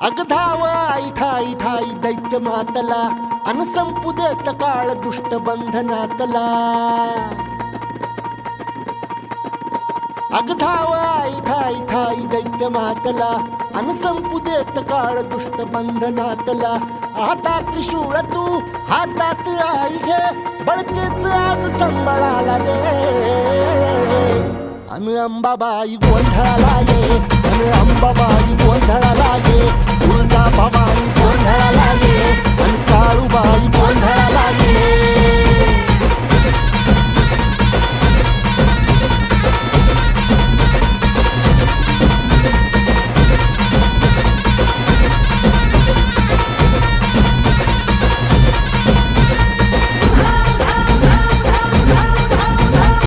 अग धाव आई ठाई ठाई दैत्य मातला अन संपू देत काळ दुष्ट बंधनातला अग धाव आई ठाई ठाई दैत्य मातला अन संपू देत काळ दुष्ट बंधनातला हातात त्रिशूळ तू हातात आई घे बळतेच आज संबळाला दे अन अंबाबाई गोंधळाला ये अन अंबाबाई गोंधळाला ये तुळजा भवानी गोंधळाला ये अन काळूबाई गोंधळाला ये